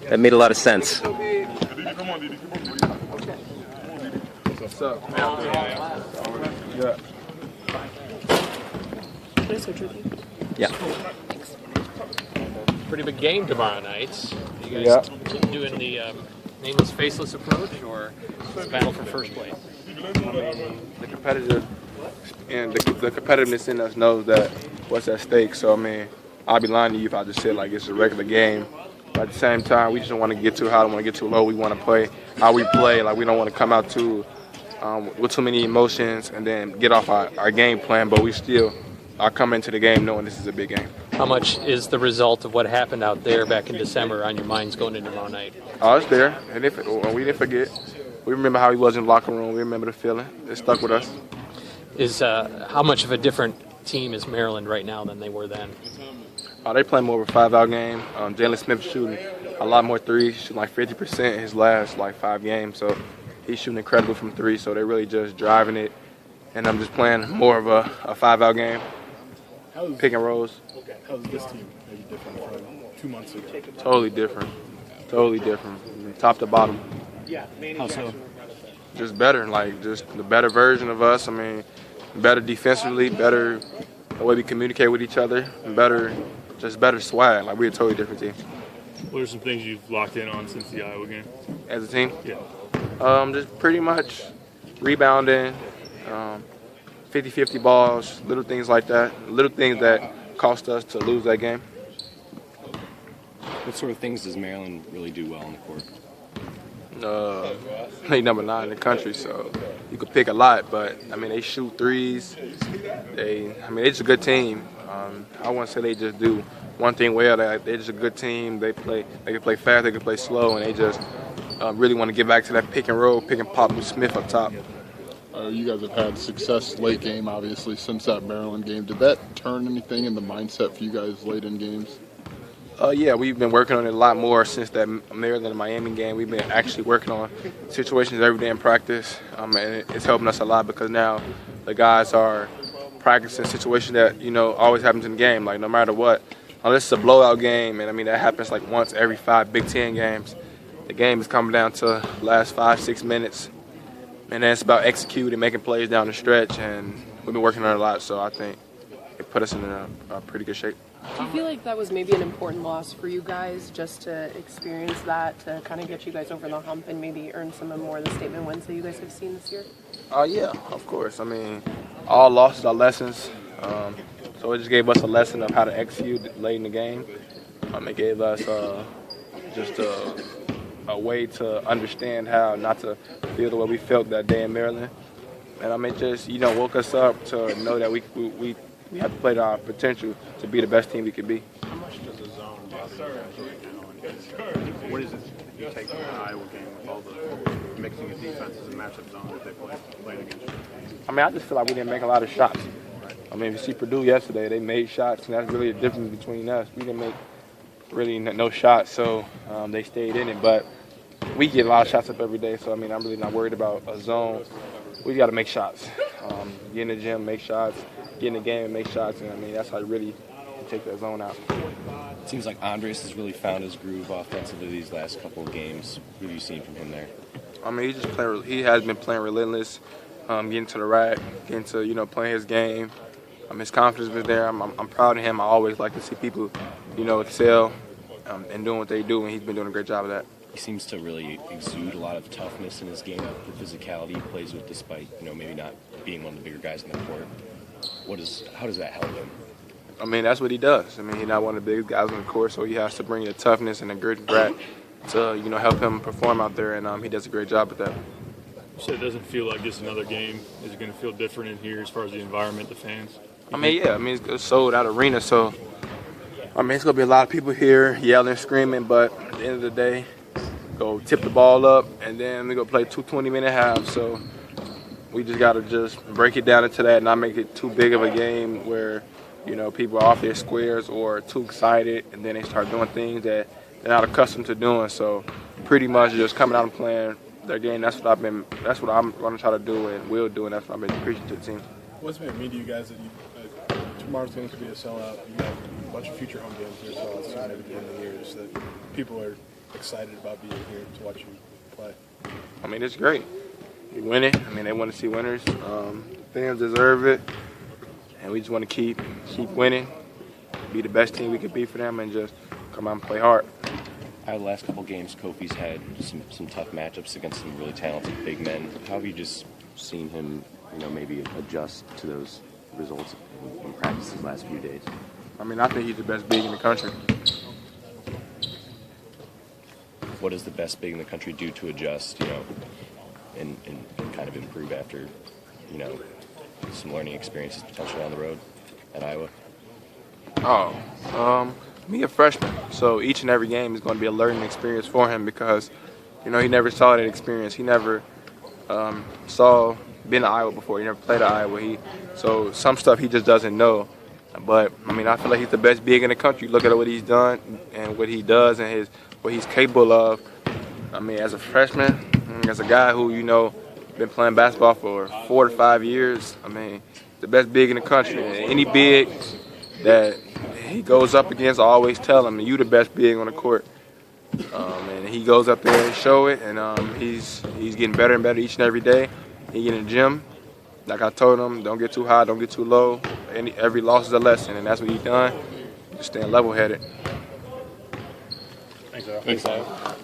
That made a lot of sense. What's up? Yeah. Can I switch with you? Yeah. Pretty big game tomorrow night. You guys doing the nameless, faceless approach, or the battle for first place? The competitive and the competitiveness in us knows that what's at stake. So, I mean, I'll be lying to you if I just said like it's a regular game. But at the same time, we just don't want to get too high, don't want to get too low. We want to play how we play. Like, we don't want to come out with too many emotions and then get off our game plan. But we still are coming into the game knowing this is a big game. How much is the result of what happened out there back in December on your minds going into tomorrow night? Oh, it's there. And we didn't forget. We remember how he was in the locker room. We remember the feeling. It stuck with us. How much of a different team is Maryland right now than they were then? They play more of a 5-out game. Jalen Smith shooting a lot more threes, shooting like 50% in his last 5 games. So he's shooting incredible from three. So they're really just driving it. And I'm just playing more of a 5-out game, pick and rolls. How's this team maybe different from 2 months ago? Totally different. Totally different. From top to bottom. How so? Just better, just the better version of us. I mean, better defensively, better the way we communicate with each other, and better swag. Like, we're a totally different team. What are some things you've locked in on since the Iowa game? As a team? Yeah. Just pretty much rebounding, 50-50 balls, little things like that. Little things that cost us to lose that game. What sort of things does Maryland really do well on the court? They number 9 in the country, so you could pick a lot. But I mean, they shoot threes. They're just a good team. I wouldn't say they just do one thing well. They're just a good team. They can play fast, they can play slow, and they just really want to get back to that pick and roll, pick and pop with Smith up top. You guys have had success late game, obviously, since that Maryland game. Did that turn anything in the mindset for you guys late in games? Yeah, we've been working on it a lot more since that Maryland and Miami game. We've been actually working on situations every day in practice, and it's helping us a lot because now the guys are practicing situations that, always happens in the game, like no matter what. Unless it's a blowout game, and I mean that happens like once every 5 Big Ten games. The game is coming down to the last 5-6 minutes, and then it's about executing, making plays down the stretch, and we've been working on it a lot, so I think it put us in a pretty good shape. Do you feel like that was maybe an important loss for you guys, just to experience that, to kind of get you guys over the hump and maybe earn some more of the statement wins that you guys have seen this year? Yeah, of course. I mean, all losses are lessons. So it just gave us a lesson of how to execute late in the game. It gave us just a way to understand how not to feel the way we felt that day in Maryland. And I mean, just, woke us up to know that we have to play to our potential to be the best team we could be. How much does the zone bother you guys right now? And what is it you take from the Iowa game with all the mixing of defenses and matchup zones that they played against you? I mean, I just feel like we didn't make a lot of shots. I mean, if you see Purdue yesterday, they made shots, and that's really the difference between us. We didn't make really no shots, so they stayed in it. But we get a lot of shots up every day, so, I mean, I'm really not worried about a zone. We got to make shots. Get in the gym, make shots. Get in the game and make shots, and I mean, that's how you really take that zone out. It seems like Andres has really found his groove offensively these last couple of games. What have you seen from him there? I mean, he has been playing relentless, getting to the rack, getting to, playing his game. His confidence is there. I'm proud of him. I always like to see people, excel and doing what they do, and he's been doing a great job of that. He seems to really exude a lot of toughness in his game, the physicality he plays with, despite maybe not being one of the bigger guys in the court. How does that help him? I mean, that's what he does. I mean, he's not one of the biggest guys on the court, so he has to bring the toughness and the grit and grit to, help him perform out there, and he does a great job with that. You said it doesn't feel like just another game. Is it going to feel different in here as far as the environment, the fans? I mean, yeah. I mean, it's a sold-out arena, so, I mean, it's going to be a lot of people here yelling, screaming, but at the end of the day, go tip the ball up, and then we go play 2 20-minute halves, so we just got to just break it down into that and not make it too big of a game where, people are off their squares or too excited, and then they start doing things that they're not accustomed to doing. So pretty much just coming out and playing their game, that's what I'm going to try to do and will do, and that's what I've been preaching to the team. What's it mean to you guys that tomorrow's going to be a sellout? You got a bunch of future home games here, sellouts at the end of the year, so that people are excited about being here to watch you play? I mean, it's great. We winning. I mean, they want to see winners. Fans deserve it, and we just want to keep winning, be the best team we could be for them, and just come out and play hard. Out of the last couple games, Kofi's had some tough matchups against some really talented big men. How have you just seen him, maybe adjust to those results in practice these last few days? I mean, I think he's the best big in the country. What does the best big in the country do to adjust, and kind of improve after, some learning experiences potentially on the road at Iowa? Me a freshman, so each and every game is going to be a learning experience for him because, he never saw that experience. He never been to Iowa before. He never played at Iowa. So some stuff he just doesn't know. But, I mean, I feel like he's the best big in the country. Look at what he's done and what he does and what he's capable of. I mean, as a freshman, as a guy who, been playing basketball for 4 to 5 years, I mean, the best big in the country. And any big that he goes up against, I always tell him, you the best big on the court. And he goes up there and show it, and he's getting better and better each and every day. He get in the gym. Like I told him, don't get too high, don't get too low. Every loss is a lesson, and that's what he's done. Just staying level-headed. Thanks, Al. Thanks, Al.